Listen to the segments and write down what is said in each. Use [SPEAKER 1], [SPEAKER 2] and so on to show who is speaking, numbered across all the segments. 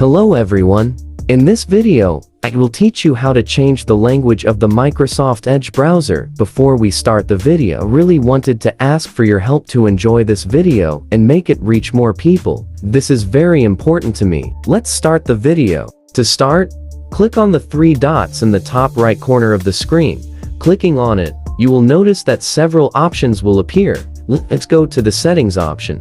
[SPEAKER 1] Hello everyone. In this video, I will teach you how to change the language of the Microsoft Edge browser. Before we start the video, I really wanted to ask for your help to enjoy this video and make it reach more people. This is very important to me. Let's start the video. To start, click on the three dots in the top right corner of the screen. Clicking on it, you will notice that several options will appear. Let's go to the settings option.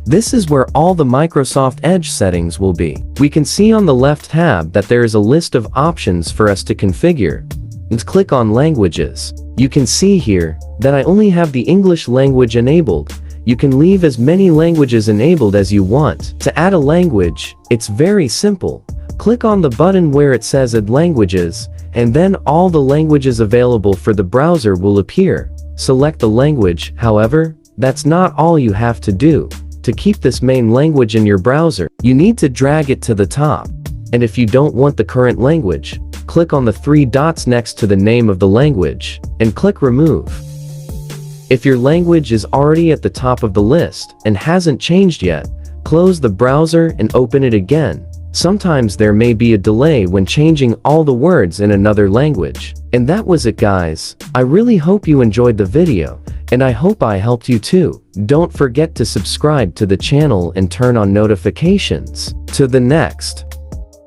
[SPEAKER 1] This is where all the Microsoft Edge settings will be. We can see on the left tab that there is a list of options for us to configure. Let's click on languages. You can see here that I only have the English language enabled. You can leave as many languages enabled as you want. To add a language, it's very simple. Click on the button where it says Add Languages, and then all the languages available for the browser will appear. Select the language. However, that's not all you have to do. To keep this main language in your browser, you need to drag it to the top. And if you don't want the current language, click on the three dots next to the name of the language, and click Remove. If your language is already at the top of the list and hasn't changed yet, close the browser and open it again. Sometimes there may be a delay when changing all the words in another language. And that was it, guys. I really hope you enjoyed the video, and I hope I helped you too. Don't forget to subscribe to the channel and turn on notifications. To the next.